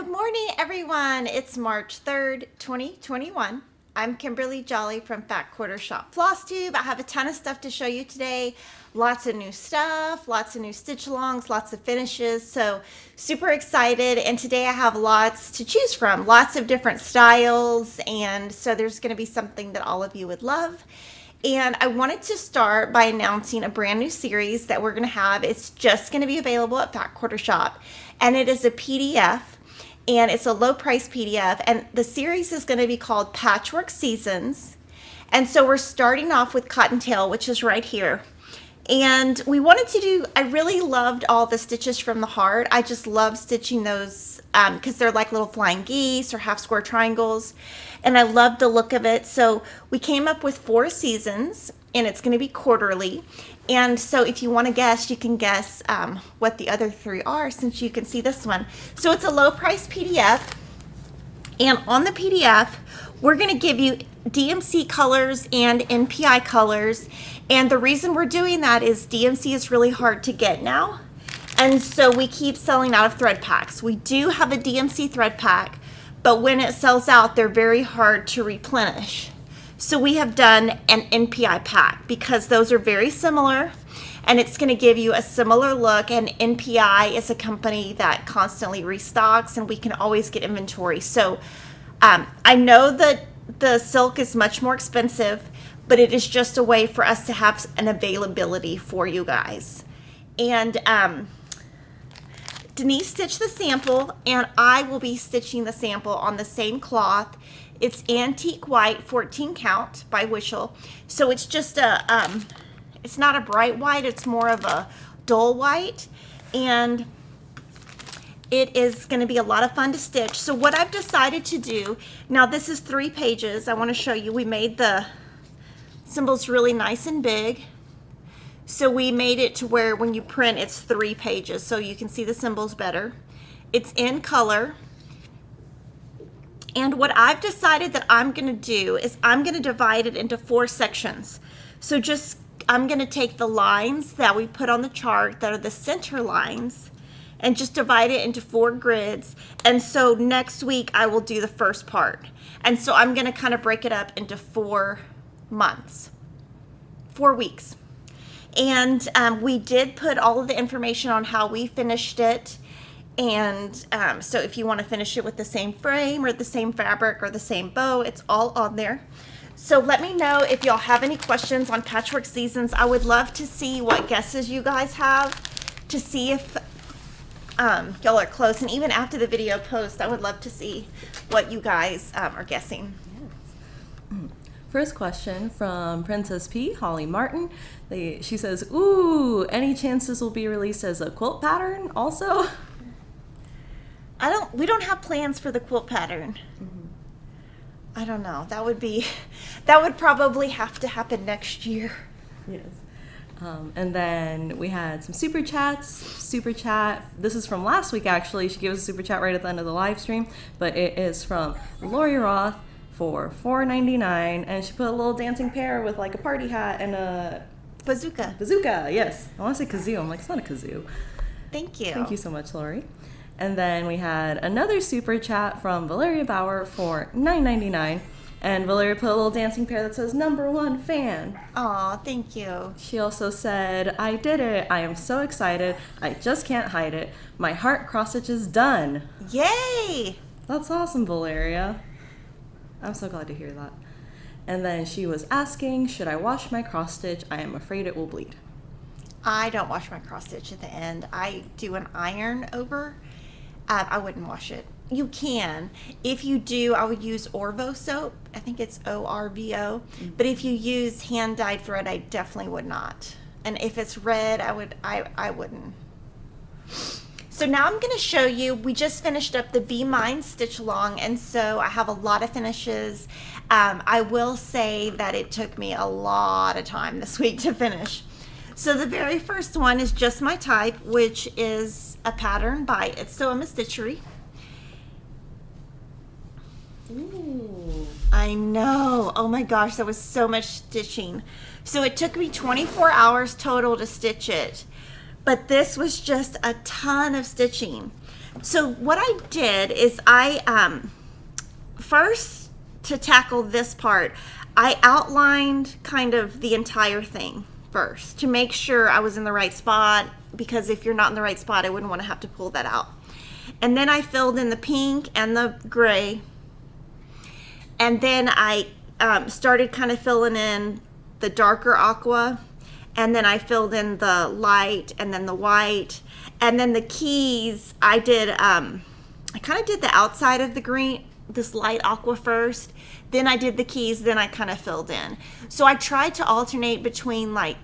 Good morning, everyone. It's March 3rd, 2021. I'm Kimberly Jolly from Fat Quarter Shop FlossTube. I have a ton of stuff to show you today. Lots of new stuff, lots of new stitch alongs, lots of finishes. So super excited. And today I have lots to choose from, lots of different styles. And so there's going to be something that all of you would love. And I wanted to start by announcing a brand new series that we're going to have. It's just going to be available at Fat Quarter Shop. And it is a PDF. And it's a low price PDF, and the series is going to be called Patchwork Seasons. And so we're starting off with Cottontail, which is right here. And we wanted to do, I really loved all the stitches from the heart. I just love stitching those because they're like little flying geese or half square triangles. And I love the look of it. So we came up with 4 seasons, and it's going to be quarterly. And so if you want to guess, you can guess what the other 3 are, since you can see this one. So it's a low price PDF. And on the PDF, we're going to give you DMC colors and NPI colors. And the reason we're doing that is DMC is really hard to get now. And so we keep selling out of thread packs. We do have a DMC thread pack, but when it sells out, they're very hard to replenish. So we have done an NPI pack because those are very similar, and it's going to give you a similar look. And NPI is a company that constantly restocks, and we can always get inventory. So I know that the silk is much more expensive, but it is just a way for us to have an availability for you guys. And Denise stitched the sample, and I will be stitching the sample on the same cloth. It's antique white, 14 count by Wishel. So it's just it's not a bright white, it's more of a dull white. And it is going to be a lot of fun to stitch. So what I've decided to do, now this is 3 pages. I want to show you, we made the symbols really nice and big. So we made it to where when you print, it's 3 pages, so you can see the symbols better. It's in color. And what I've decided that I'm going to do is I'm going to divide it into 4 sections. So just, I'm going to take the lines that we put on the chart that are the center lines and just divide it into 4 grids. And so next week I will do the first part. And so I'm going to kind of break it up into 4 months, 4 weeks. And we did put all of the information on how we finished it. And so if you want to finish it with the same frame or the same fabric or the same bow, it's all on there. So let me know if y'all have any questions on Patchwork Seasons. I would love to see what guesses you guys have, to see if y'all are close. And even after the video post, I would love to see what you guys are guessing. First question from Princess P, Holly Martin. She says, ooh, any chance this will be released as a quilt pattern also? We don't have plans for the quilt pattern. I don't know. That would probably have to happen next year. Yes. And then we had some super chats. Super chat. This is from last week, actually. She gave us a super chat right at the end of the live stream, but it is from Lori Roth for $4.99, and she put a little dancing pear with like a party hat and a bazooka. Bazooka, yes. I want to say kazoo. I'm like, it's not a kazoo. Thank you. Thank you so much, Lori. And then we had another super chat from Valeria Bauer for $9.99. And Valeria put a little dancing pear that says #1 fan. Aw, thank you. She also said, I did it. I am so excited. I just can't hide it. My heart cross stitch is done. Yay! That's awesome, Valeria. I'm so glad to hear that. And then she was asking, should I wash my cross stitch? I am afraid it will bleed. I don't wash my cross stitch at the end. I do an iron over. I wouldn't wash it. You can. If you do, I would use Orvo soap. I think it's ORVO. But if you use hand-dyed thread, I definitely would not. And if it's red, I wouldn't. So now I'm going to show you, we just finished up the Be Mine stitch along, and so I have a lot of finishes. I will say that it took me a lot of time this week to finish. So the very first one is Just My Type, which is a pattern by It's So I'm a Stitchery. Ooh. I know. Oh my gosh, that was so much stitching. So it took me 24 hours total to stitch it. But this was just a ton of stitching. So what I did is first, to tackle this part, I outlined kind of the entire thing first to make sure I was in the right spot, because if you're not in the right spot, I wouldn't want to have to pull that out. And then I filled in the pink and the gray. And then I started kind of filling in the darker aqua. And then I filled in the light and then the white. And then the keys, I kind of did the outside of the green, this light aqua first. Then I did the keys, then I kind of filled in. So I tried to alternate between like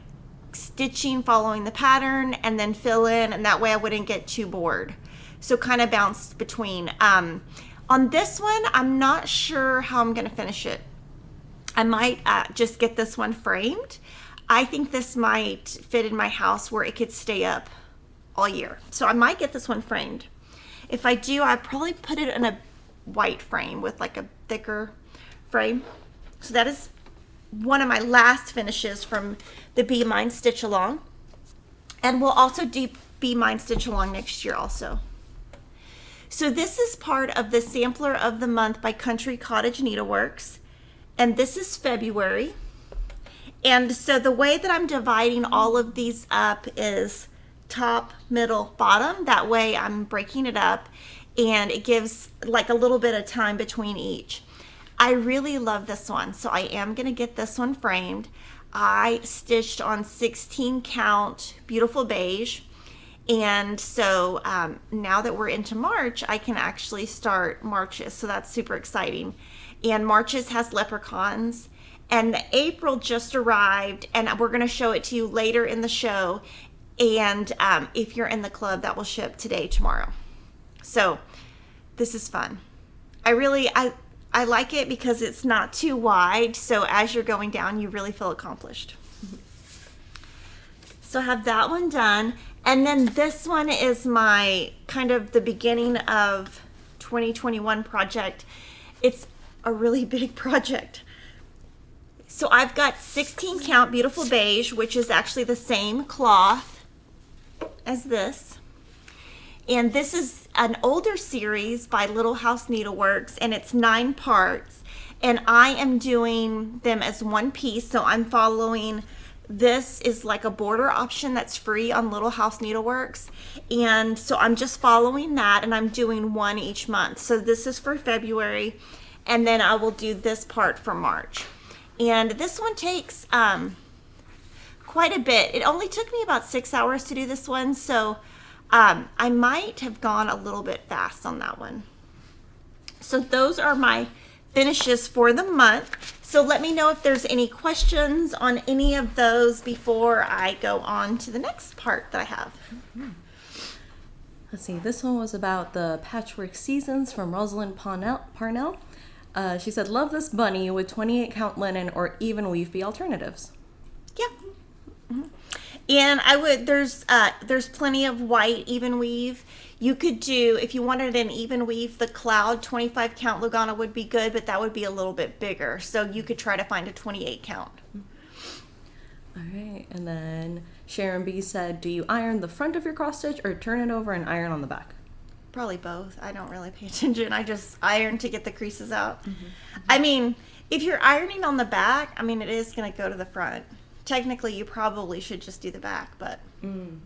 stitching, following the pattern, and then fill in, and that way I wouldn't get too bored. So kind of bounced between. On this one, I'm not sure how I'm going to finish it. I might just get this one framed. I think this might fit in my house where it could stay up all year. So I might get this one framed. If I do, I'd probably put it in a white frame with like a thicker frame. So that is one of my last finishes from the Be Mine Stitch Along. And we'll also do Be Mine Stitch Along next year also. So this is part of the Sampler of the Month by Country Cottage Needleworks. And this is February. And so the way that I'm dividing all of these up is top, middle, bottom. That way I'm breaking it up and it gives like a little bit of time between each. I really love this one, so I am going to get this one framed. I stitched on 16 count beautiful beige, and so now that we're into March, I can actually start Marches, so that's super exciting. And Marches has leprechauns, and April just arrived, and we're going to show it to you later in the show. And if you're in the club, that will ship today, tomorrow. So this is fun. I like it because it's not too wide, so as you're going down, you really feel accomplished. So I have that one done. And then this one is my kind of the beginning of 2021 project. It's a really big project. So I've got 16 count beautiful beige, which is actually the same cloth as this. And this is an older series by Little House Needleworks, and it's 9 parts. And I am doing them as one piece, so I'm following, this is like a border option that's free on Little House Needleworks. And so I'm just following that, and I'm doing one each month. So this is for February, and then I will do this part for March. And this one takes quite a bit. It only took me about 6 hours to do this one, so I might have gone a little bit fast on that one. So those are my finishes for the month. So let me know if there's any questions on any of those before I go on to the next part that I have. Let's see, this one was about the Patchwork Seasons from Rosalind Parnell. She said, love this bunny with 28 count linen or even weave be alternatives. Yeah. Mm-hmm. And I would, there's plenty of white even weave. You could do, if you wanted an even weave, the Cloud 25 count Lugana would be good, but that would be a little bit bigger. So you could try to find a 28 count. All right. And then Sharon B said, do you iron the front of your cross stitch or turn it over and iron on the back? Probably both. I don't really pay attention. I just iron to get the creases out. Mm-hmm. I mean, if you're ironing on the back, I mean, it is going to go to the front. Technically, you probably should just do the back, but. Mm-hmm.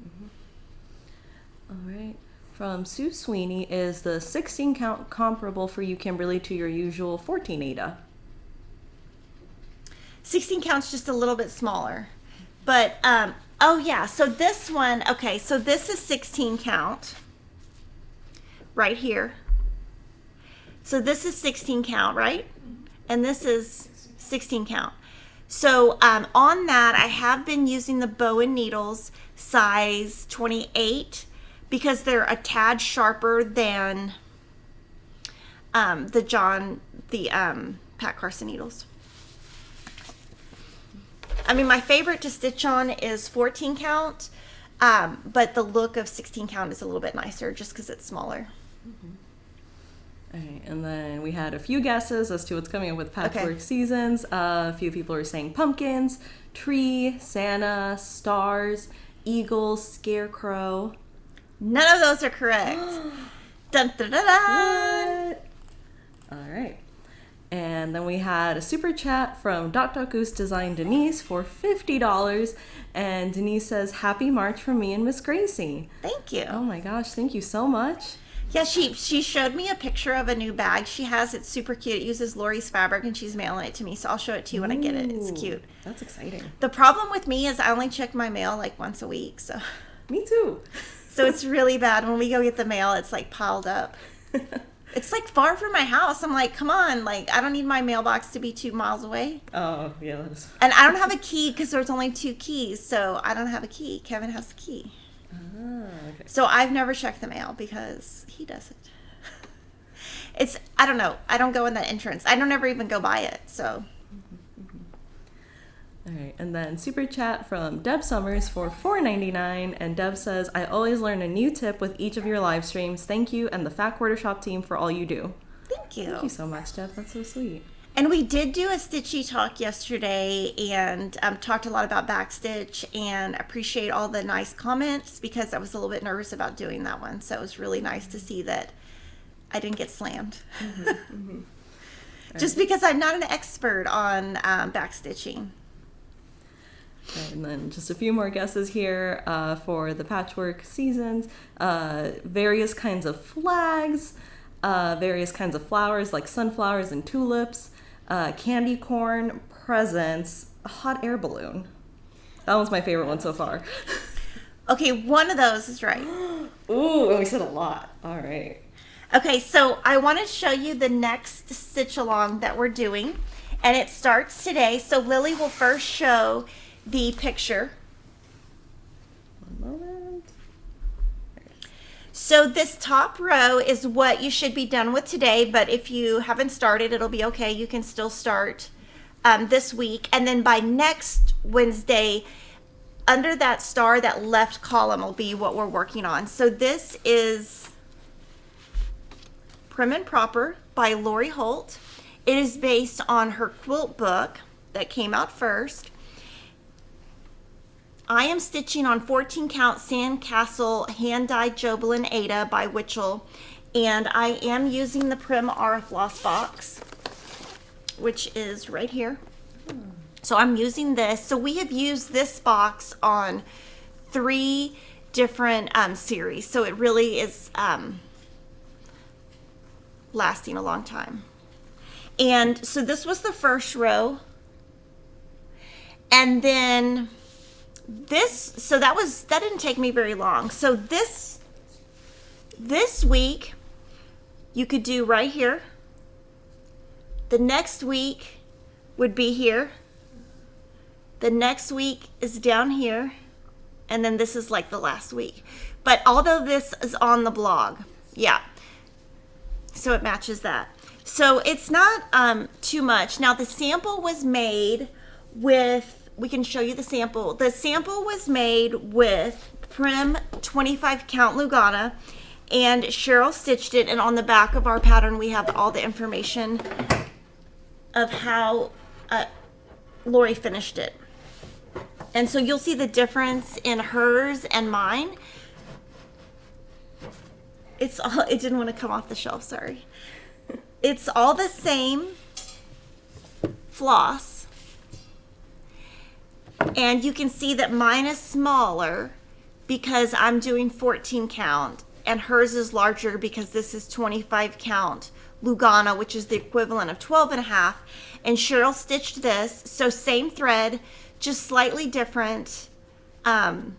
All right. From Sue Sweeney, is the 16 count comparable for you, Kimberly, to your usual 14 Aida? 16 count's just a little bit smaller. But, oh yeah, so this one, okay, so this is 16 count right here. So this is 16 count, right? And this is 16 count. So on that, I have been using the bow and needles size 28 because they're a tad sharper than the Pat Carson needles. I mean, my favorite to stitch on is 14 count, but the look of 16 count is a little bit nicer just because it's smaller. Mm-hmm. All right, and then we had a few guesses as to what's coming up with Patchwork Seasons. A few people are saying pumpkins, tree, Santa, stars, eagle, scarecrow. None of those are correct. Dun, dun, dun, dun. What? All right. And then we had a super chat from Goose Design Denise for $50. And Denise says, "Happy March from me and Miss Gracie." Thank you. Oh my gosh, thank you so much. Yeah, she showed me a picture of a new bag she has. It's super cute. It uses Lori's fabric, and she's mailing it to me, so I'll show it to you when I get it. It's cute. That's exciting. The problem with me is I only check my mail like once a week, so Me too. so it's really bad. When we go get the mail, it's like piled up. It's like far from my house. I'm like, come on, like I don't need my mailbox to be 2 miles away. Oh, yeah, that is fun. And I don't have a key because there's only 2 keys, so I don't have a key. Kevin has the key. Okay. So I've never checked the mail because he doesn't. I don't know. I don't go in that entrance. I don't ever even go by it, so. All right, and then super chat from Deb Summers for $4.99, and Deb says, "I always learn a new tip with each of your live streams. Thank you and the Fat Quarter Shop team for all you do." Thank you. Thank you so much, Deb. That's so sweet. And we did do a Stitchy Talk yesterday and talked a lot about backstitch, and appreciate all the nice comments because I was a little bit nervous about doing that one. So it was really nice to see that I didn't get slammed. Just because I'm not an expert on backstitching. And then just a few more guesses here for the patchwork seasons. Various kinds of flags, various kinds of flowers like sunflowers and tulips, candy corn, presents, a hot air balloon. That one's my favorite one so far. Okay, one of those is right. Ooh, we said a lot. All right. Okay, so I want to show you the next stitch along that we're doing, and it starts today. So Lily will first show the picture. One moment. So this top row is what you should be done with today, but if you haven't started, it'll be okay. You can still start this week, and then by next Wednesday, under that star, that left column will be what we're working on. So this is Prim Proper by Lori Holt. It is based on her quilt book that came out first. I am stitching on 14 count Sandcastle hand-dyed Jobelin Aida by Witchell, and I am using the Prim AuriFloss box, which is right here. So I'm using this. So we have used this box on 3 different series, so it really is lasting a long time. And so this was the first row, and then this, so that didn't take me very long. So this week you could do right here. The next week would be here. The next week is down here, and then this is like the last week. But although this is on the blog, yeah, so it matches that. So it's not too much. Now the sample was made with, we can show you the sample. The sample was made with Prim 25 count Lugana, and Cheryl stitched it, and on the back of our pattern we have all the information of how Lori finished it. And so you'll see the difference in hers and mine. It didn't want to come off the shelf, sorry. It's all the same floss. And you can see that mine is smaller because I'm doing 14 count, and hers is larger because this is 25 count Lugana, which is the equivalent of 12.5. And Cheryl stitched this, so same thread, just slightly different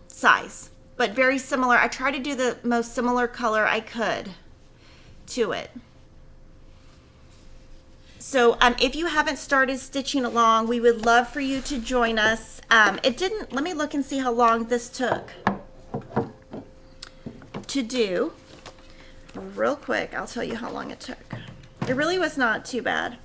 size, but very similar. I tried to do the most similar color I could to it. So if you haven't started stitching along, we would love for you to join us. Let me look and see how long this took to do. Real quick, I'll tell you how long it took. It really was not too bad.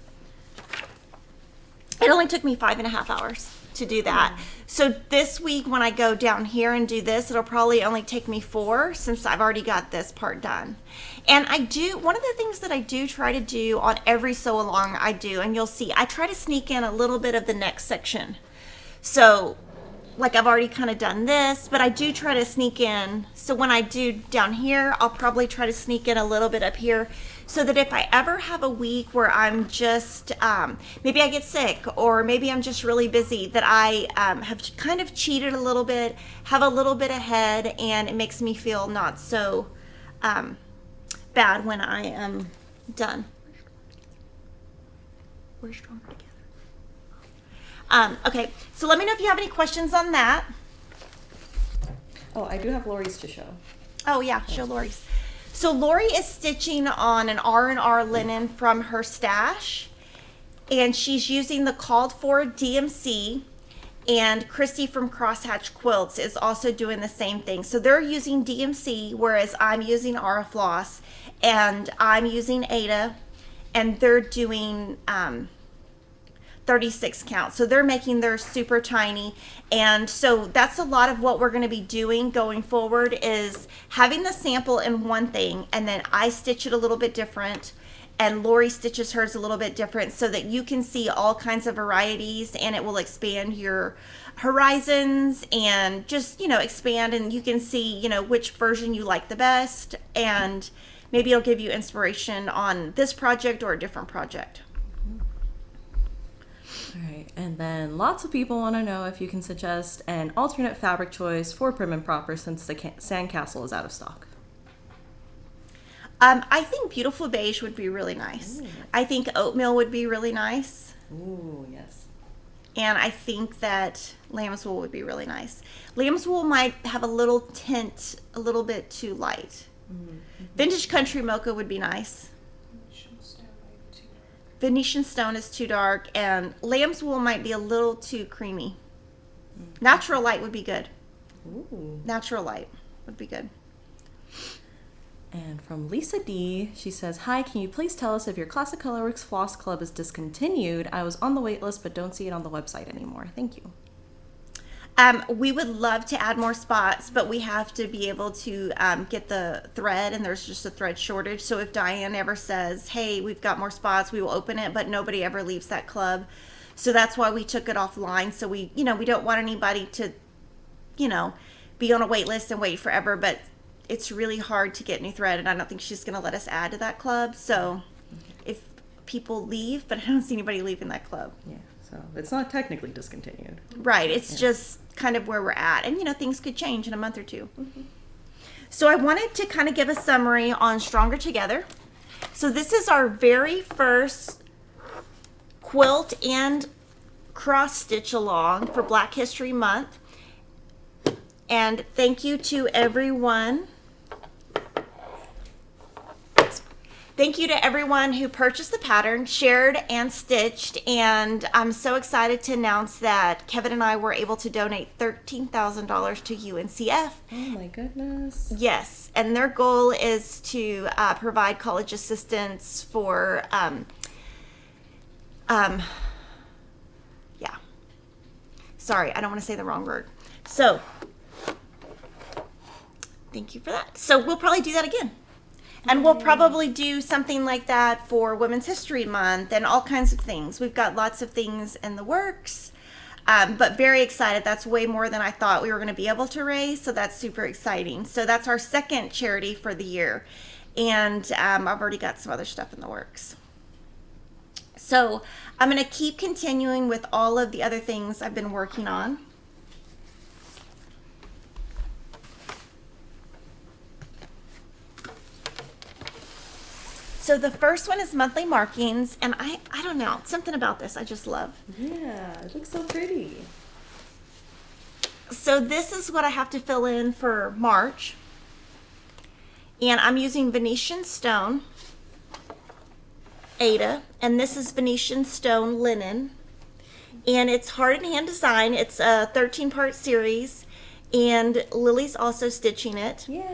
It only took me 5.5 hours to do that. So this week when I go down here and do this, it'll probably only take me 4 since I've already got this part done. And one of the things that I do try to do on every sew along and you'll see, I try to sneak in a little bit of the next section. So like I've already kind of done this, but I do try to sneak in. So when I do down here, I'll probably try to sneak in a little bit up here, so that if I ever have a week where I'm just, maybe I get sick, or maybe I'm just really busy, that I have kind of cheated a little bit, have a little bit ahead, and it makes me feel not so bad when I am done. We're stronger together. Okay, so let me know if you have any questions on that. Oh, I do have Lori's to show. Oh yeah, show Lori's. So Lori is stitching on an R&R linen from her stash, and she's using the called for DMC, and Christy from Crosshatch Quilts is also doing the same thing. So they're using DMC, whereas I'm using AuriFloss, and I'm using Aida, and they're doing 36 count. So they're making theirs super tiny. And so that's a lot of what we're going to be doing going forward, is having the sample in one thing, and then I stitch it a little bit different, and Lori stitches hers a little bit different, so that you can see all kinds of varieties, and it will expand your horizons, and just, expand, and you can see, which version you like the best, and maybe it'll give you inspiration on this project or a different project. All right, and then lots of people want to know if you can suggest an alternate fabric choice for Prim and Proper, since the Sandcastle is out of stock. I think Beautiful Beige would be really nice. Ooh. I think Oatmeal would be really nice. Ooh, yes. And I think that Lamb's Wool would be really nice. Lamb's Wool might have a little tint, a little bit too light. Mm-hmm. Vintage Country Mocha would be nice. Venetian Stone is too dark, and Lamb's Wool might be a little too creamy. Mm-hmm. Natural Light would be good. Ooh. Natural Light would be good. And from Lisa D, she says, "Hi, can you please tell us if your Classic Colorworks Floss Club is discontinued? I was on the wait list but don't see it on the website anymore. Thank you." We would love to add more spots, but we have to be able to get the thread, and there's just a thread shortage. So if Diane ever says, hey, we've got more spots, we will open it, but nobody ever leaves that club. So that's why we took it offline. So we don't want anybody to, be on a wait list and wait forever, but it's really hard to get new thread, and I don't think she's going to let us add to that club. So if people leave, but I don't see anybody leaving that club. Yeah. So it's not technically discontinued. Right. It's just kind of where we're at. And, things could change in a month or two. Mm-hmm. So I wanted to kind of give a summary on Stronger Together. So this is our very first quilt and cross stitch along for Black History Month. And thank you to everyone. Thank you to everyone who purchased the pattern, shared, and stitched. And I'm so excited to announce that Kevin and I were able to donate $13,000 to UNCF. Oh my goodness. Yes. And their goal is to provide college assistance for, Sorry, I don't want to say the wrong word. So, thank you for that. So we'll probably do that again. And we'll probably do something like that for Women's History Month and all kinds of things. We've got lots of things in the works, but very excited. That's way more than I thought we were going to be able to raise, so that's super exciting. So that's our second charity for the year, and I've already got some other stuff in the works. So I'm going to keep continuing with all of the other things I've been working on. So the first one is monthly markings, and I don't know, something about this I just love. Yeah, it looks so pretty. So this is what I have to fill in for March, and I'm using Venetian Stone, Aida, and this is Venetian Stone linen, and it's heart and hand design. It's a 13-part series, and Lily's also stitching it. Yeah.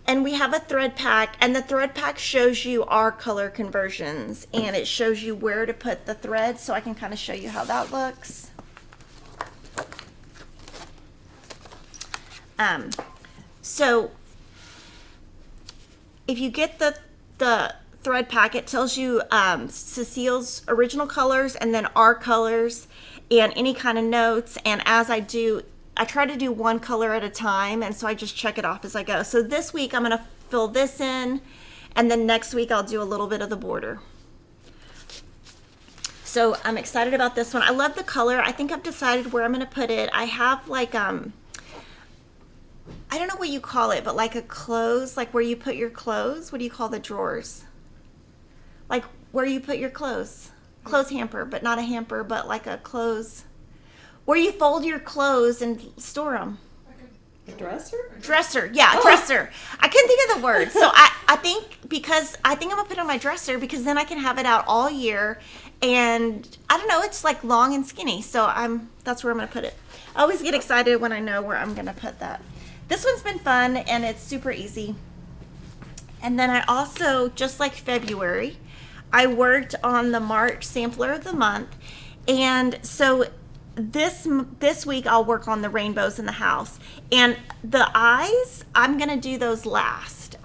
And we have a thread pack, and the thread pack shows you our color conversions, and it shows you where to put the thread, so I can kind of show you how that looks. So if you get the thread pack, it tells you Cecile's original colors and then our colors and any kind of notes, and as I do I try to do one color at a time, and so I just check it off as I go. So this week I'm going to fill this in, and then next week I'll do a little bit of the border. So I'm excited about this one. I love the color. I think I've decided where I'm going to put it. I have like, I don't know what you call it, but like a clothes, like where you put your clothes. What do you call the drawers? Like where you put your clothes. Clothes hamper, but not a hamper, but like a clothes. Where you fold your clothes and store them. A dresser? Dresser, yeah, dresser. I couldn't think of the word. So I think I'm gonna put it on my dresser because then I can have it out all year, and I don't know, it's like long and skinny. So that's where I'm gonna put it. I always get excited when I know where I'm gonna put that. This one's been fun and it's super easy. And then I also, just like February, I worked on the March sampler of the month, and so this week I'll work on the rainbows in the house, and the eyes I'm gonna do those last.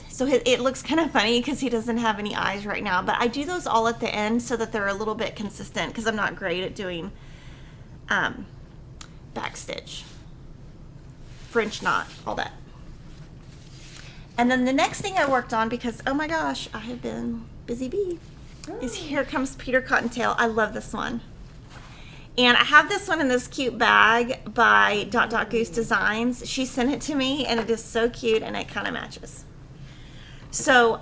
So it looks kind of funny because he doesn't have any eyes right now, but I do those all at the end so that they're a little bit consistent because I'm not great at doing backstitch, French knot, all that. And then the next thing I worked on, because oh my gosh, I have been busy bee, is Here Comes Peter Cottontail. I love this one. And I have this one in this cute bag by Goose Designs. She sent it to me, and it is so cute, and it kind of matches. So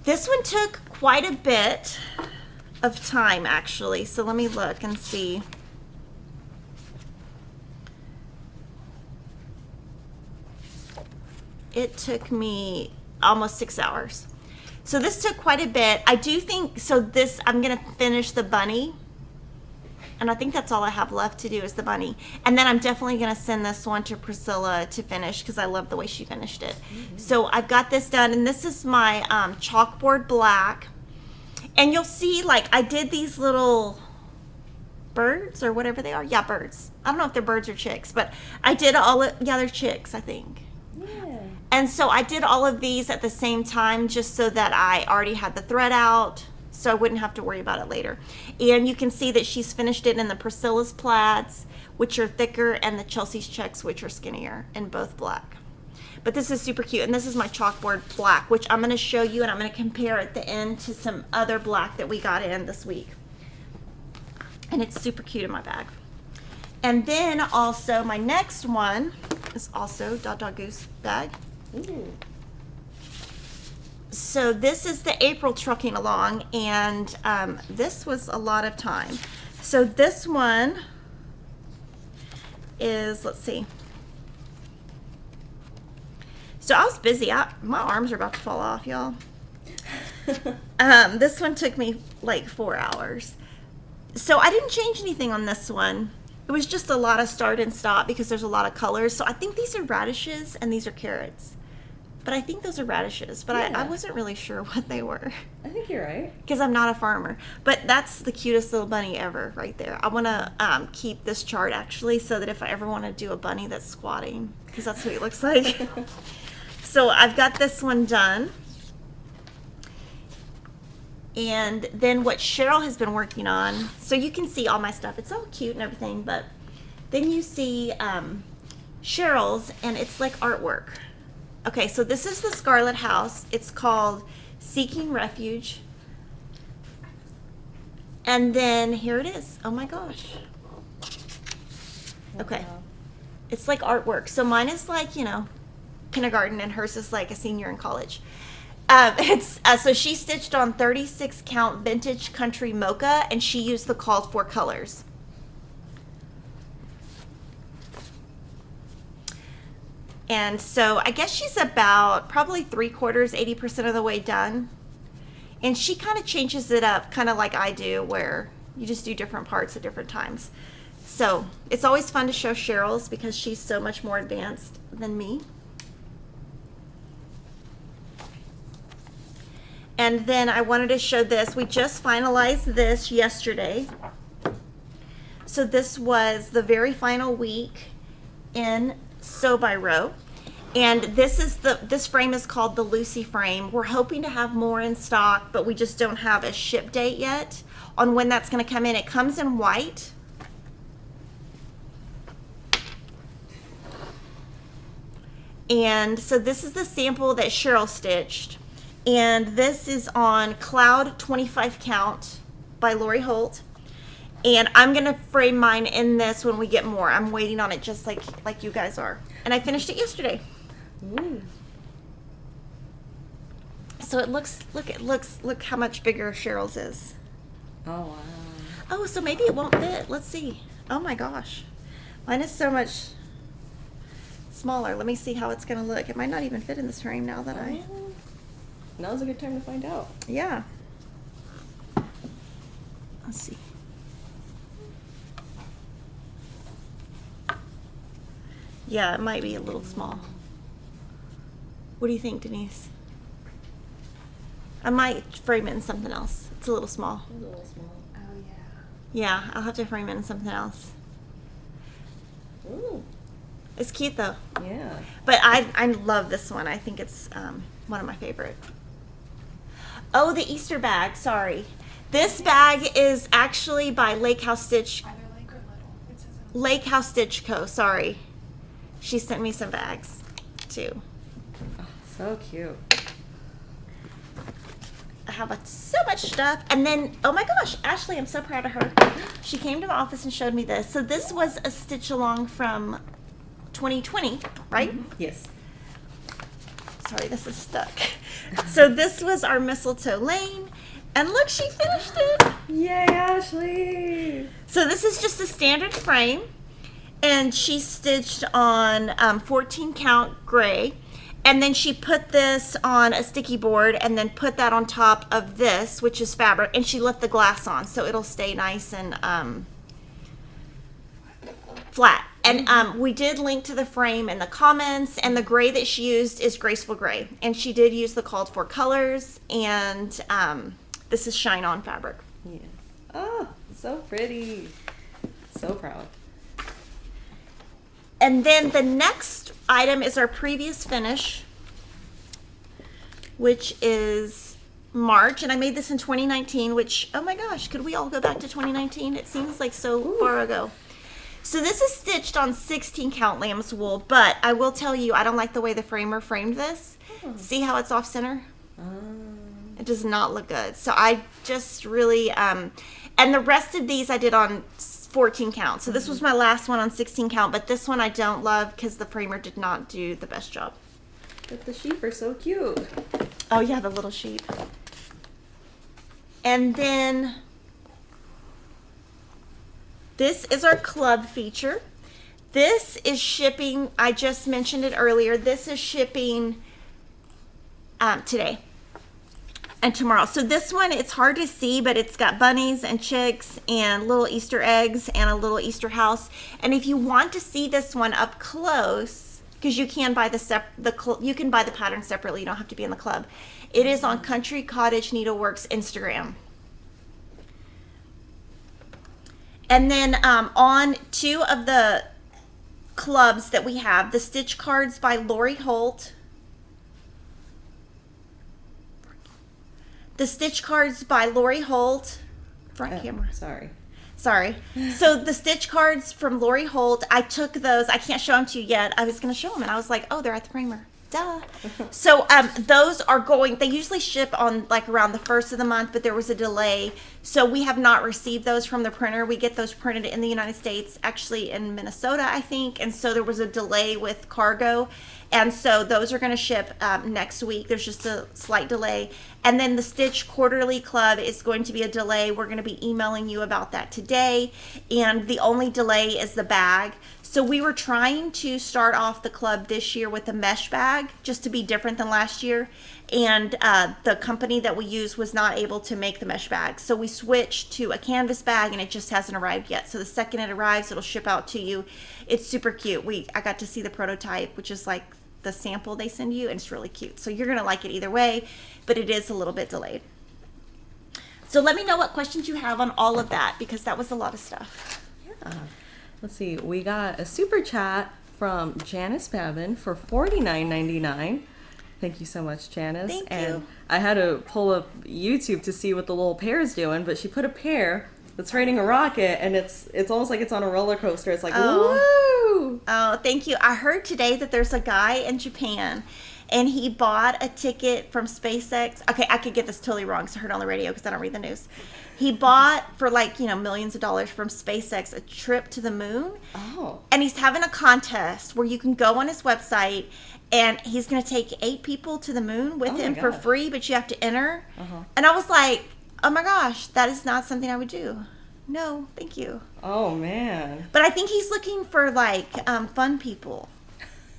this one took quite a bit of time, actually. So let me look and see. It took me almost 6 hours. So this took quite a bit. I do think, so this, I'm going to finish the bunny. And I think that's all I have left to do is the bunny. And then I'm definitely going to send this one to Priscilla to finish because I love the way she finished it. Mm-hmm. So I've got this done, and this is my chalkboard black. And you'll see, like, I did these little birds or whatever they are. Yeah, birds. I don't know if they're birds or chicks, but I did yeah, they're chicks, I think. Yeah. And so I did all of these at the same time just so that I already had the thread out, so I wouldn't have to worry about it later. And you can see that she's finished it in the Priscilla's plaids, which are thicker, and the Chelsea's checks, which are skinnier, and both black. But this is super cute, and this is my chalkboard black, which I'm going to show you, and I'm going to compare at the end to some other black that we got in this week. And it's super cute in my bag. And then also my next one is also Goose bag. Ooh. So this is the April trucking along, and this was a lot of time. So this one is, let's see. So I was busy. My arms are about to fall off, y'all. This one took me like 4 hours. So I didn't change anything on this one. It was just a lot of start and stop because there's a lot of colors. So I think these are radishes and these are carrots. But I think those are radishes, but yeah. I wasn't really sure what they were. I think you're right. Because I'm not a farmer. But that's the cutest little bunny ever right there. I want to keep this chart actually so that if I ever want to do a bunny that's squatting, because that's what he looks like. So I've got this one done. And then what Cheryl has been working on, so you can see all my stuff. It's all cute and everything, but then you see Cheryl's, and it's like artwork. Okay, so this is the Scarlet House. It's called Seeking Refuge. And then here it is. Oh my gosh. Okay. Wow. It's like artwork. So mine is like, you know, kindergarten, and hers is like a senior in college. So she stitched on 36 count vintage country mocha, and she used the called for colors. And so I guess she's about probably 3/4, 80% of the way done. And she kind of changes it up, kind of like I do, where you just do different parts at different times. So it's always fun to show Cheryl's because she's so much more advanced than me. And then I wanted to show this. We just finalized this yesterday. So this was the very final week in Sew by Row. And this frame is called the Lucy frame. We're hoping to have more in stock, but we just don't have a ship date yet on when that's going to come in. It comes in white. And so this is the sample that Cheryl stitched. And this is on Cloud 25 Count by Lori Holt. And I'm going to frame mine in this when we get more. I'm waiting on it just like you guys are. And I finished it yesterday. Ooh. So it looks, look how much bigger Cheryl's is. Oh, wow. Oh, so maybe it won't fit. Let's see. Oh my gosh. Mine is so much smaller. Let me see how it's going to look. It might not even fit in this frame now that Now's a good time to find out. Yeah. Let's see. Yeah, it might be a little small. What do you think, Denise? I might frame it in something else. It's a little small. It's a little small. Oh, yeah. Yeah, I'll have to frame it in something else. Ooh. It's cute though. Yeah. But I love this one. I think it's one of my favorite. Oh, the Easter bag. Sorry. This bag is actually by Lake House Stitch. Either Lake or Little. It says it on Lake House Stitch Co. Sorry. She sent me some bags too. Oh, so cute. I have so much stuff. And then, oh my gosh, Ashley, I'm so proud of her. She came to my office and showed me this. So this was a stitch along from 2020, right? Yes. Sorry, this is stuck. So this was our Mistletoe Lane. And look, she finished it. Yay, Ashley. So this is just a standard frame. And she stitched on 14 count gray. And then she put this on a sticky board and then put that on top of this, which is fabric. And she left the glass on, so it'll stay nice and flat. And we did link to the frame in the comments. And the gray that she used is Graceful Gray. And she did use the called for colors. And this is Shine On fabric. Yes. Oh, so pretty. So proud. And then the next item is our previous finish, which is March. And I made this in 2019, which, oh my gosh, could we all go back to 2019? It seems like so far ago. So this is stitched on 16 count lamb's wool, but I will tell you, I don't like the way the framer framed this. See how it's off center? It does not look good. So I just really, and the rest of these I did on 14 count. So this was my last one on 16 count, but this one I don't love because the framer did not do the best job. But the sheep are so cute. Oh yeah, the little sheep. And then this is our club feature. This is shipping, I just mentioned it earlier, this is shipping today and tomorrow. So this one, it's hard to see, but it's got bunnies and chicks and little Easter eggs and a little Easter house. And if you want to see this one up close, because you can buy you can buy the pattern separately, you don't have to be in the club. It is on Country Cottage Needleworks Instagram. And then on two of the clubs that we have, the stitch cards by Lori Holt. The stitch cards by Lori Holt. Front camera. Sorry. So the stitch cards from Lori Holt, I took those. I can't show them to you yet. I was going to show them, and I was like, oh, they're at the framer. Duh. So those are going, they usually ship on like around the first of the month, but there was a delay. So we have not received those from the printer. We get those printed in the United States, actually in Minnesota, I think. And so there was a delay with cargo. And so those are going to ship next week. There's just a slight delay. And then the Stitch Quarterly Club is going to be a delay. We're going to be emailing you about that today. And the only delay is the bag. So we were trying to start off the club this year with a mesh bag, just to be different than last year. And the company that we used was not able to make the mesh bag. So we switched to a canvas bag, and it just hasn't arrived yet. So the second it arrives, it'll ship out to you. It's super cute. I got to see the prototype, which is like the sample they send you, and it's really cute. So you're gonna like it either way, but it is a little bit delayed. So let me know what questions you have on all of that, because that was a lot of stuff. Yeah. Let's see. We got a super chat from Janice Babin for $49.99. Thank you so much, Janice. Thank and you. I had to pull up YouTube to see what the little pear is doing, but she put a pear that's riding a rocket, and it's almost like it's on a roller coaster. It's like, woo! Oh, thank you. I heard today that there's a guy in Japan and he bought a ticket from SpaceX. Okay, I could get this totally wrong because I heard it on the radio because I don't read the news. He bought for millions of dollars from SpaceX a trip to the moon. Oh. And he's having a contest where you can go on his website and he's going to take 8 people to the moon with him for free, but you have to enter. And I was like, oh my gosh, that is not something I would do. No, thank you. Oh, man. But I think he's looking for, fun people.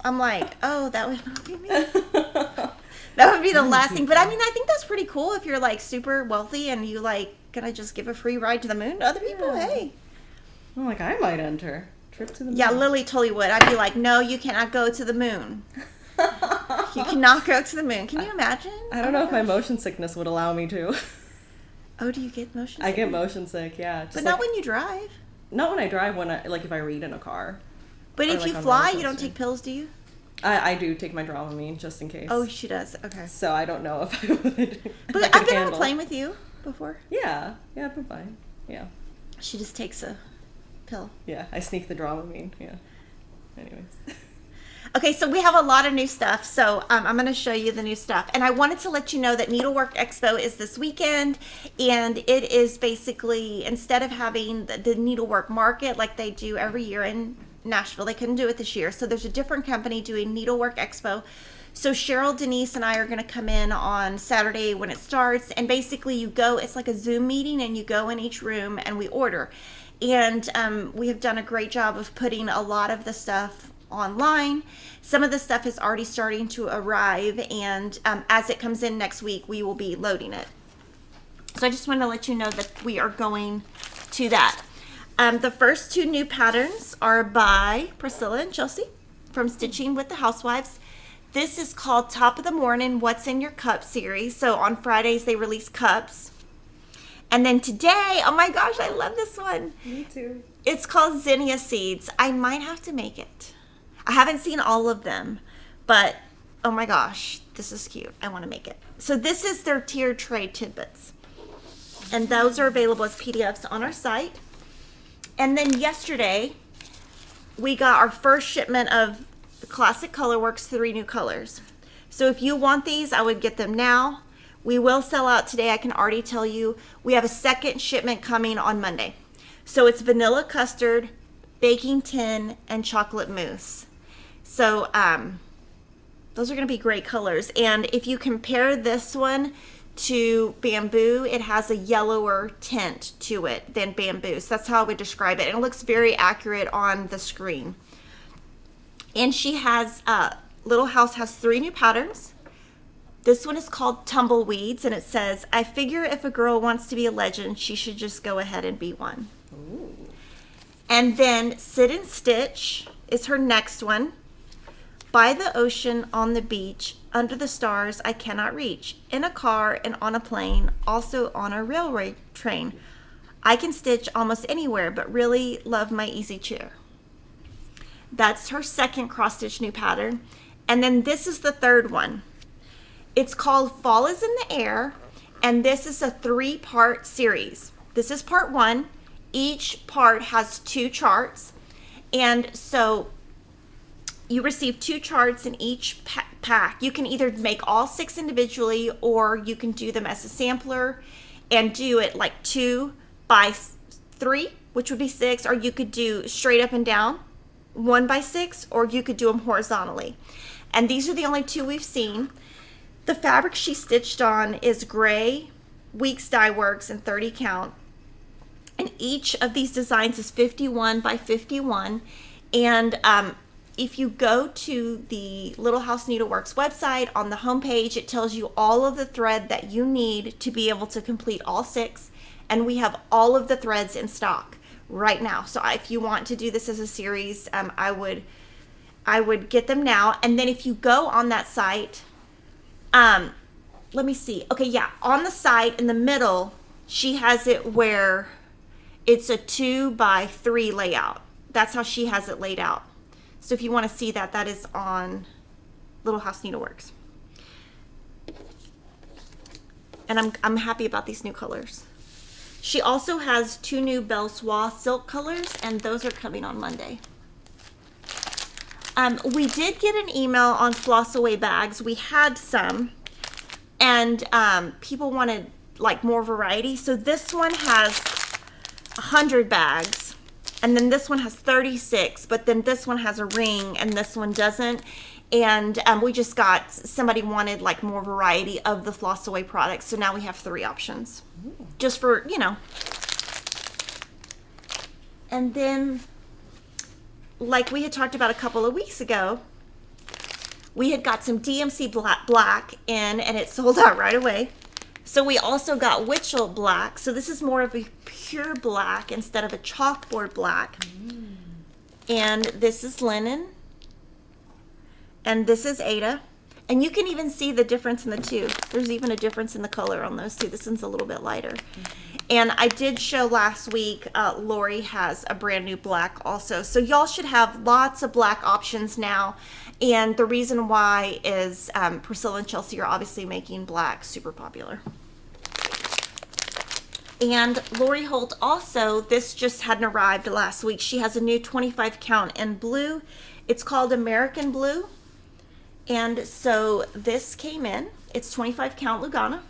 I'm like, oh, that would not be me. That would be the last thing. But, I think that's pretty cool if you're, super wealthy and you, gonna just give a free ride to the moon to other people. Hey. I'm like, I might enter. Trip to the moon. Yeah, Lily totally would. I'd be like, no, you cannot go to the moon. You cannot go to the moon. Can you imagine? I don't know if my motion sickness would allow me to. Oh, do you get motion sick? I get motion sick, yeah. But not when you drive. Not when I drive, if I read in a car. But if you fly, you don't take pills, do you? I do take my Dramamine just in case. Oh, she does. Okay. So I don't know if I would. But I've been on a plane with you before. Yeah, I've been fine. Yeah. She just takes a pill. Yeah, I sneak the Dramamine. Yeah. Anyways. Okay, so we have a lot of new stuff, so I'm going to show you the new stuff. And I wanted to let you know that Needlework Expo is this weekend, and it is basically, instead of having the needlework market like they do every year in Nashville, they couldn't do it this year. So there's a different company doing Needlework Expo. So Cheryl, Denise, and I are going to come in on Saturday when it starts, and basically you go, it's like a Zoom meeting, and you go in each room and we order. And we have done a great job of putting a lot of the stuff online. Some of the stuff is already starting to arrive, and as it comes in next week, we will be loading it. So I just want to let you know that we are going to that. The first 2 new patterns are by Priscilla and Chelsea from Stitching with the Housewives. This is called Top of the Morning What's in Your Cup series. So on Fridays they release cups. And then today, oh my gosh, I love this one. Me too. It's called Zinnia Seeds. I might have to make it. I haven't seen all of them, but oh my gosh, this is cute. I want to make it. So this is their tiered tray tidbits. And those are available as PDFs on our site. And then yesterday, we got our first shipment of the Classic Colorworks 3 new colors. So if you want these, I would get them now. We will sell out today. I can already tell you. We have a second shipment coming on Monday. So it's vanilla custard, baking tin, and chocolate mousse. So those are going to be great colors. And if you compare this one to bamboo, it has a yellower tint to it than bamboo. So that's how I would describe it. And it looks very accurate on the screen. And she has, Little House has 3 new patterns. This one is called Tumbleweeds, and it says, I figure if a girl wants to be a legend, she should just go ahead and be one. Ooh. And then Sit and Stitch is her next one. By the ocean, on the beach, under the stars I cannot reach, in a car and on a plane, also on a railway train. I can stitch almost anywhere, but really love my easy chair. That's her second cross stitch new pattern. And then this is the third one. It's called Fall is in the Air, and this is a 3-part series. This is part 1. Each part has 2 charts, and so you receive 2 charts in each pack. You can either make all 6 individually, or you can do them as a sampler and do it like 2 by 3, which would be 6, or you could do straight up and down 1 by 6, or you could do them horizontally. And these are the only 2 we've seen. The fabric she stitched on is gray, Weeks Dye Works, and 30 count. And each of these designs is 51 by 51. And if you go to the Little House Needleworks website, on the homepage, it tells you all of the thread that you need to be able to complete all 6. And we have all of the threads in stock right now. So if you want to do this as a series, I would get them now. And then if you go on that site, let me see. Okay, yeah, on the site in the middle, she has it where it's a 2 by 3 layout. That's how she has it laid out. So if you want to see that, that is on Little House Needleworks. And I'm happy about these new colors. She also has 2 new Belle Soie silk colors, and those are coming on Monday. We did get an email on floss away bags. We had some, and people wanted like more variety. So this one has 100 bags, and then this one has 36, but then this one has a ring and this one doesn't. And we just got, somebody wanted like more variety of the floss away products. So now we have 3 options. Ooh. Just for, you know. And then, like we had talked about a couple of weeks ago, we had got some DMC black in, and it sold out right away. So we also got Witchell black. So this is more of a pure black instead of a chalkboard black. Mm. And this is linen. And this is Aida. And you can even see the difference in the two. There's even a difference in the color on those two. This one's a little bit lighter. Mm-hmm. And I did show last week, Lori has a brand new black also. So y'all should have lots of black options now. And the reason why is Priscilla and Chelsea are obviously making black super popular. And Lori Holt also, this just hadn't arrived last week. She has a new 25 count in blue. It's called American Blue. And so this came in. It's 25 count Lugana.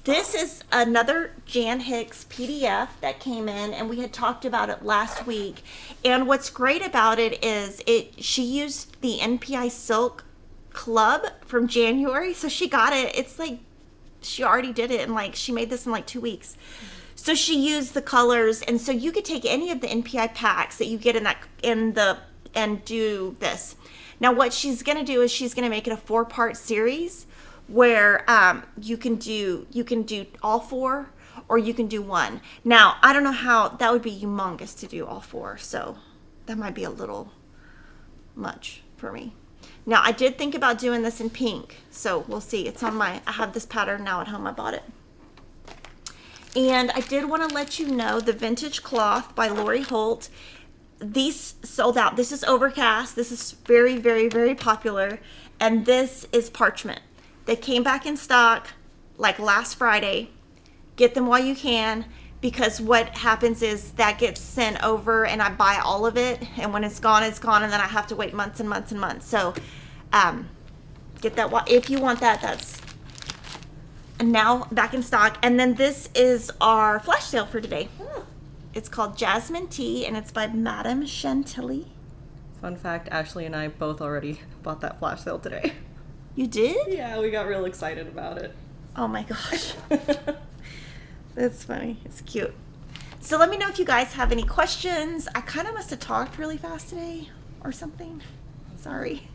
This is another Jan Hicks PDF that came in, and we had talked about it last week. And what's great about it is she used the NPI Silk Club from January. So she got it. It's like she already did it, and like she made this in like 2 weeks. So she used the colors, and so you could take any of the NPI packs that you get and do this. Now what she's going to do is she's going to make it a 4-part series where you can do all 4, or you can do 1. Now I don't know how that would be humongous to do all 4, so that might be a little much for me. Now I did think about doing this in pink, so we'll see. It's on I have this pattern now at home. I bought it. And I did want to let you know the vintage cloth by Lori Holt. These sold out. This is Overcast. This is very, very, very popular. And this is parchment. They came back in stock like last Friday. Get them while you can, because what happens is that gets sent over and I buy all of it. And when it's gone, and then I have to wait months and months and months. So get that if you want that. That's now back in stock. And then this is our flash sale for today. It's called Jasmine Tea, and it's by Madame Chantilly. Fun fact, Ashley and I both already bought that flash sale today. You did? Yeah, we got real excited about it. Oh my gosh. That's funny. It's cute. So let me know if you guys have any questions. I kind of must have talked really fast today or something. Sorry.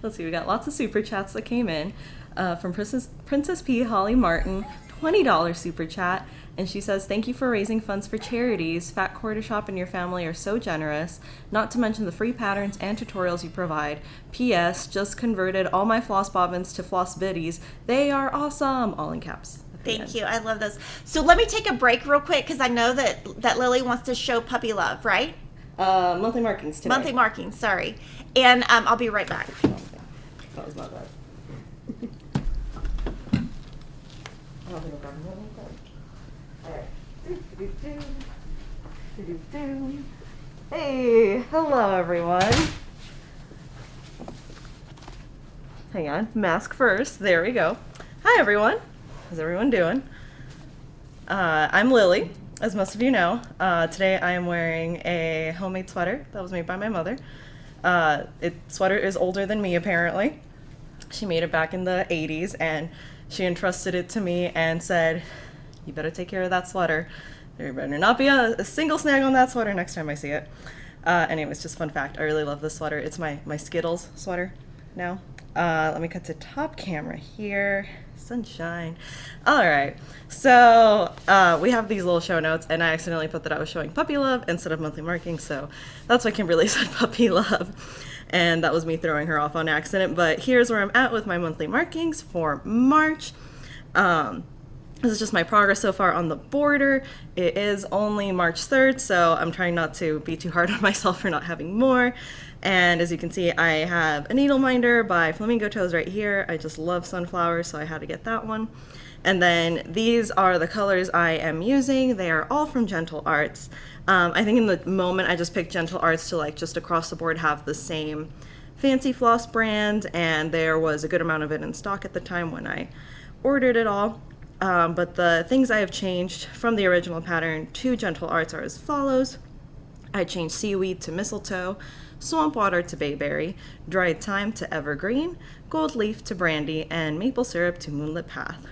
Let's see, we got lots of super chats that came in. From Princess P. Holly Martin, $20 super chat. And she says, thank you for raising funds for charities. Fat Quarter Shop and your family are so generous. Not to mention the free patterns and tutorials you provide. P.S. Just converted all my floss bobbins to floss biddies. They are awesome. All in caps. Thank you. I love those. So let me take a break real quick, because I know that Lily wants to show puppy love, right? Monthly markings today. Monthly markings, sorry. And I'll be right back. That was not bad. Hey, hello everyone. Hang on, mask first. There we go. Hi everyone. How's everyone doing? I'm Lily, as most of you know. Today I am wearing a homemade sweater that was made by my mother. Sweater is older than me apparently. She made it back in the 80s, and she entrusted it to me and said, you better take care of that sweater. There better not be a single snag on that sweater next time I see it. Anyways, just fun fact, I really love this sweater. It's my Skittles sweater now. Let me cut to top camera here. Sunshine. All right, so we have these little show notes, and I accidentally put that I was showing puppy love instead of monthly markings, so that's why Kimberly said puppy love, and that was me throwing her off on accident. But here's where I'm at with my monthly markings for March. This is just my progress so far on the border. It is only March 3rd, so I'm trying not to be too hard on myself for not having more. And as you can see, I have a needle minder by Flamingo Toes right here. I just love sunflowers, so I had to get that one. And then these are the colors I am using. They are all from Gentle Arts. I think in the moment I just picked Gentle Arts to like just across the board have the same fancy floss brand, and there was a good amount of it in stock at the time when I ordered it all. But the things I have changed from the original pattern to Gentle Arts are as follows. I changed seaweed to mistletoe, swamp water to bayberry, dried thyme to evergreen, gold leaf to brandy, and maple syrup to moonlit path.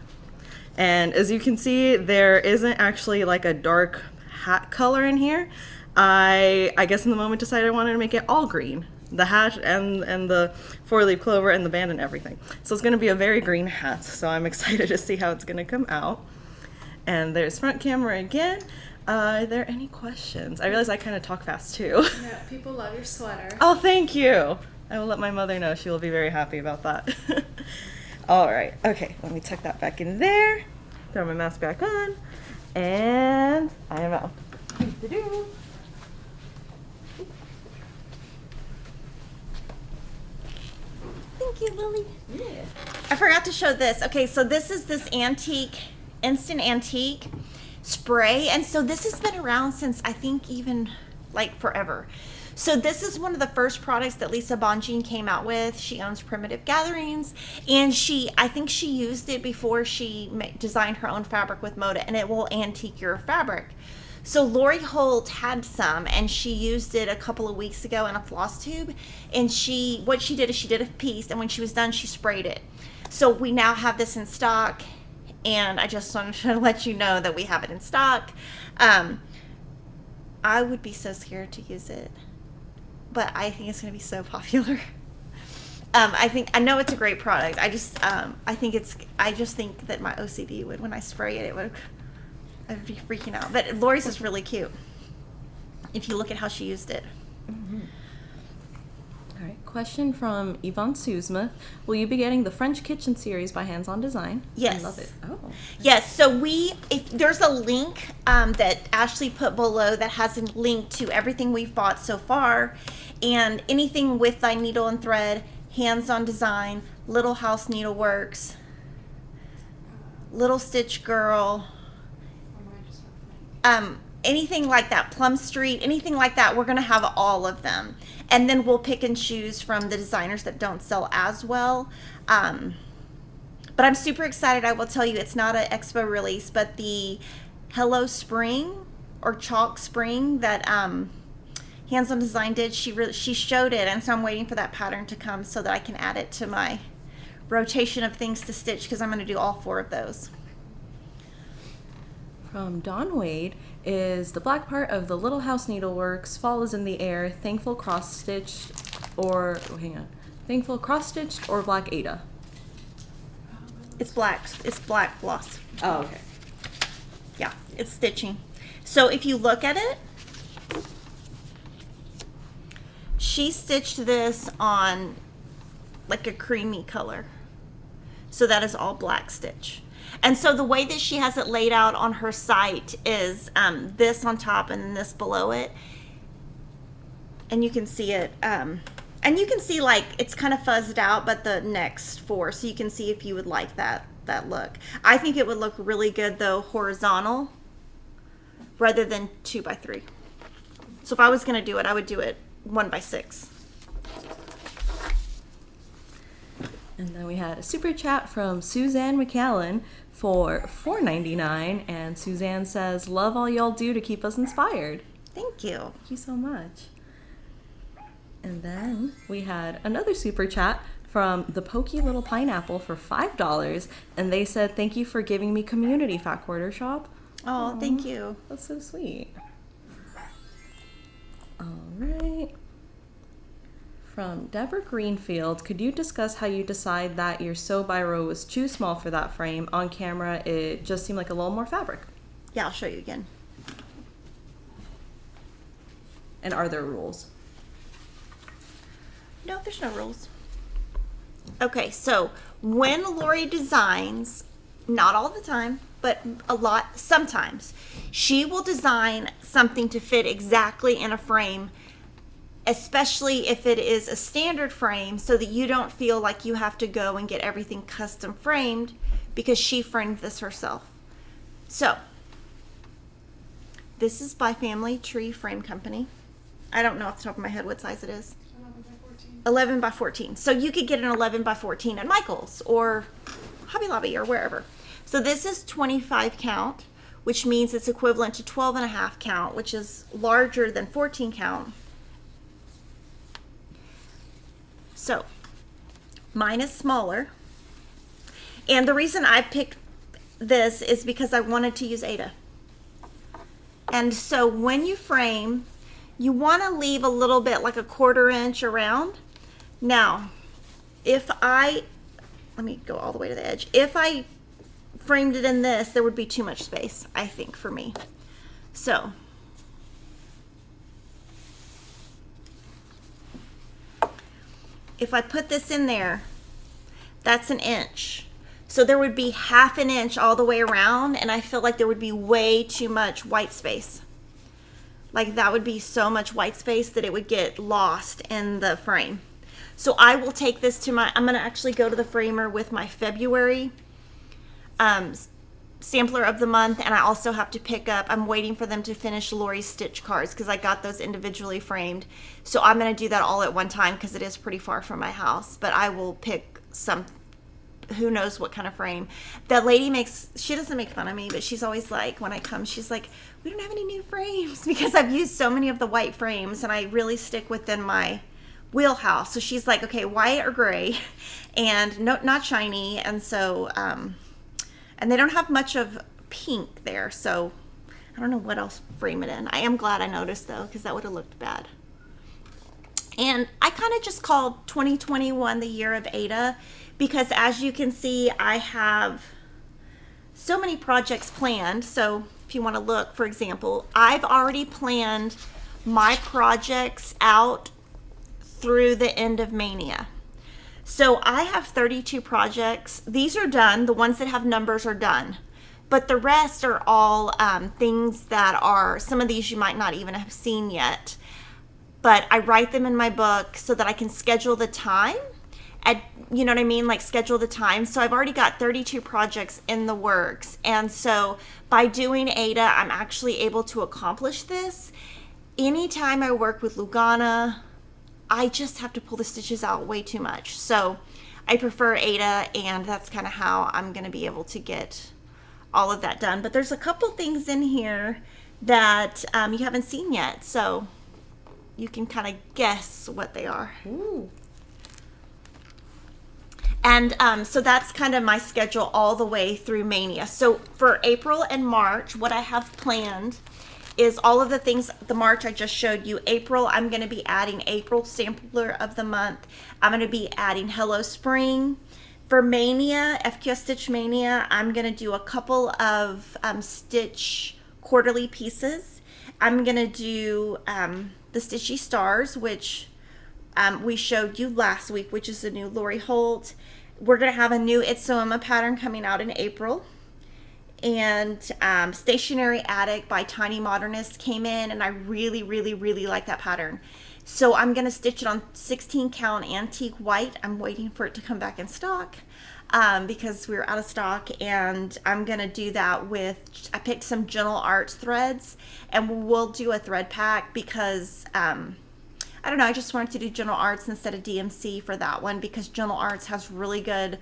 And as you can see, there isn't actually like a dark hat color in here. I guess in the moment decided I wanted to make it all green. The hat and the 4-leaf clover and the band and everything. So it's going to be a very green hat. So I'm excited to see how it's going to come out. And there's front camera again. Are there any questions? I realize I kind of talk fast too. Yeah, people love your sweater. Oh, thank you. I will let my mother know. She will be very happy about that. All right. Okay, let me tuck that back in there. Throw my mask back on. And I am out. Do-do-do. Thank you, Lily. Yeah. I forgot to show this. Okay, so this is this antique, instant antique spray. And so this has been around since I think even like forever. So this is one of the first products that Lisa Bonjean came out with. She owns Primitive Gatherings, and I think she used it before she designed her own fabric with Moda, and it will antique your fabric. So Lori Holt had some, and she used it a couple of weeks ago in a floss tube. And what she did is she did a piece, and when she was done, she sprayed it. So we now have this in stock, and I just wanted to let you know that we have it in stock. I would be so scared to use it, but I think it's going to be so popular. I know it's a great product. I just think that my OCD would, when I spray it, I'd be freaking out. But Lori's is really cute if you look at how she used it. Mm-hmm. All right, question from Yvonne Susmuth. Will you be getting the French Kitchen series by Hands On Design? Yes. I love it. Oh. Yes, so if there's a link that Ashley put below that has a link to everything we've bought so far, and anything with Thy Needle and Thread, Hands On Design, Little House Needleworks, Little Stitch Girl, anything like that, Plum Street, anything like that, we're going to have all of them. And then we'll pick and choose from the designers that don't sell as well. But I'm super excited. I will tell you, it's not an expo release, but the Hello Spring or Chalk Spring that Hands On Design did, she showed it, and so I'm waiting for that pattern to come so that I can add it to my rotation of things to stitch, because I'm going to do all 4 of those. From Dawn Wade, is the black part of the Little House Needleworks Fall is in the Air thankful cross-stitched or thankful cross-stitched or black Aida? It's black. It's black floss. Oh, okay. Yeah, it's stitching. So if you look at it, she stitched this on like a creamy color. So that is all black stitch. And so the way that she has it laid out on her site is this on top and then this below it. And you can see it. And you can see like it's kind of fuzzed out, but the next 4. So you can see if you would like that look. I think it would look really good though horizontal rather than 2x3. So if I was going to do it, I would do it 1x6. And then we had a super chat from Suzanne McAllen for $4.99, and Suzanne says, "Love all y'all do to keep us inspired." Thank you. Thank you so much. And then we had another super chat from the Pokey Little Pineapple for $5, and they said, "Thank you for giving me community, Fat Quarter Shop." Oh, thank you. That's so sweet. All right. From Deborah Greenfield, could you discuss how you decide that your sew by row was too small for that frame? On camera, it just seemed like a little more fabric. Yeah, I'll show you again. And are there rules? No, there's no rules. Okay, so when Lori designs, not all the time, but a lot, sometimes, she will design something to fit exactly in a frame, especially if it is a standard frame, so that you don't feel like you have to go and get everything custom framed. because she framed this herself. So this is by Family Tree Frame Company. I don't know off the top of my head what size it is. 11 by 14. 11 by 14. So you could get an 11 by 14 at Michael's or Hobby Lobby or wherever. So this is 25 count, which means it's equivalent to 12 and a half count, which is larger than 14 count. So mine is smaller. And the reason I picked this is because I wanted to use Aida. And so when you frame, you want to leave a little bit, like a 1/4 inch around. Now, let me go all the way to the edge. If I framed it in this, there would be too much space, I think, for me. So if I put this in there, that's 1 inch. So there would be 1/2 inch all the way around, and I feel like there would be way too much white space. Like that would be so much white space that it would get lost in the frame. So I will take this to I'm gonna actually go to the framer with my February sampler of the month, and I also have to pick up, I'm waiting for them to finish Lori's stitch cards because I got those individually framed. So I'm gonna do that all at one time because it is pretty far from my house, but I will pick some, who knows what kind of frame. That lady she doesn't make fun of me, but she's always like, when I come, she's like, we don't have any new frames because I've used so many of the white frames and I really stick within my wheelhouse. So she's like, okay, white or gray and not shiny. And so, and they don't have much of pink there. So I don't know what else frame it in. I am glad I noticed though, because that would have looked bad. And I kind of just called 2021 the year of Aida because as you can see, I have so many projects planned. So if you want to look, for example, I've already planned my projects out through the end of Mania. So I have 32 projects. These are done. The ones that have numbers are done. But the rest are all things that are, some of these you might not even have seen yet. But I write them in my book so that I can schedule the time. You know what I mean? Like schedule the time. So I've already got 32 projects in the works. And so by doing Aida, I'm actually able to accomplish this. Anytime I work with Lugana, I just have to pull the stitches out way too much. So I prefer Aida, and that's kind of how I'm going to be able to get all of that done. But there's a couple things in here that you haven't seen yet. So you can kind of guess what they are. Ooh. And so that's kind of my schedule all the way through Mania. So for April and March, what I have planned is all of the things, the March I just showed you. April, I'm going to be adding April Sampler of the Month. I'm going to be adding Hello Spring. For Mania, FQS Stitch Mania, I'm going to do a couple of Stitch quarterly pieces. I'm going to do the Stitchy Stars, which we showed you last week, which is the new Lori Holt. We're going to have a new It's So Emma pattern coming out in April. And Stationary Attic by Tiny Modernist came in, and I really, really, really like that pattern. So I'm going to stitch it on 16 count antique white. I'm waiting for it to come back in stock because we were out of stock, and I'm going to do that with, I picked some Gentle Arts threads, and we'll do a thread pack because I don't know, I just wanted to do Gentle Arts instead of DMC for that one because Gentle Arts has really good,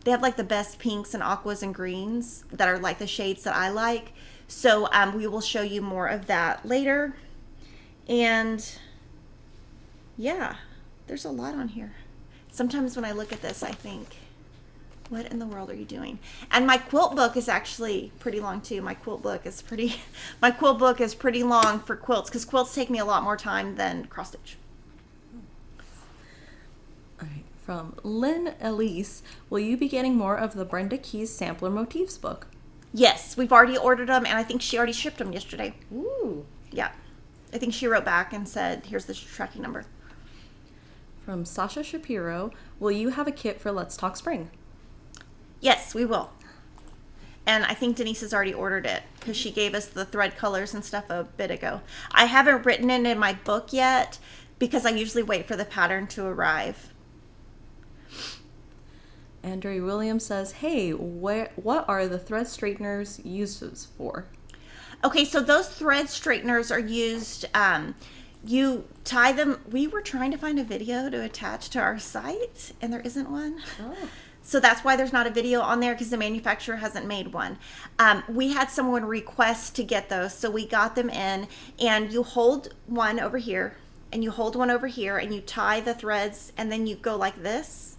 they have like the best pinks and aquas and greens that are like the shades that I like. So we will show you more of that later. And yeah, there's a lot on here. Sometimes when I look at this, I think, what in the world are you doing? And my quilt book is actually pretty long too. My quilt book is pretty long for quilts because quilts take me a lot more time than cross stitch. All right. From Lynn Elise, will you be getting more of the Brenda Keys Sampler Motifs book? Yes, we've already ordered them, and I think she already shipped them yesterday. Ooh. Yeah. I think she wrote back and said, here's the tracking number. From Sasha Shapiro, will you have a kit for Let's Talk Spring? Yes, we will. And I think Denise has already ordered it because she gave us the thread colors and stuff a bit ago. I haven't written it in my book yet because I usually wait for the pattern to arrive. Andre Williams says, hey, what are the thread straighteners used for? Okay, so those thread straighteners are used, you tie them. We were trying to find a video to attach to our site, and there isn't one. Oh. So that's why there's not a video on there, because the manufacturer hasn't made one. We had someone request to get those, so we got them in, and you hold one over here, and you hold one over here, and you tie the threads, and then you go like this,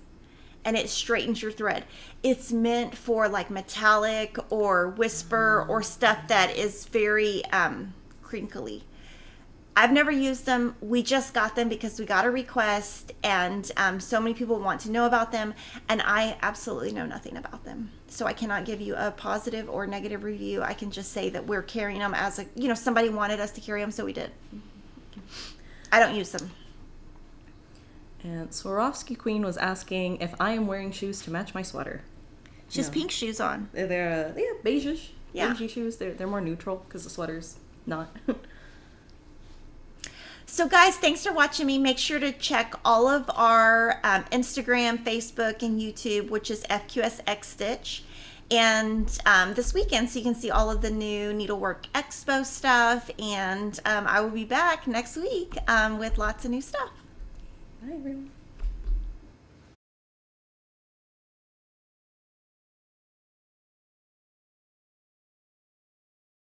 and it straightens your thread. It's meant for like metallic or whisper or stuff that is very crinkly. I've never used them. We just got them because we got a request, and so many people want to know about them, and I absolutely know nothing about them. So I cannot give you a positive or negative review. I can just say that we're carrying them as somebody wanted us to carry them, so we did. I don't use them. And Swarovski Queen was asking if I am wearing shoes to match my sweater. She has pink shoes on. They're beige-ish. Yeah. Beige shoes. They're more neutral because the sweater's not. So guys, thanks for watching me. Make sure to check all of our Instagram, Facebook, and YouTube, which is FQSX Stitch. And this weekend, so you can see all of the new Needlework Expo stuff. And I will be back next week with lots of new stuff. Bye, everyone.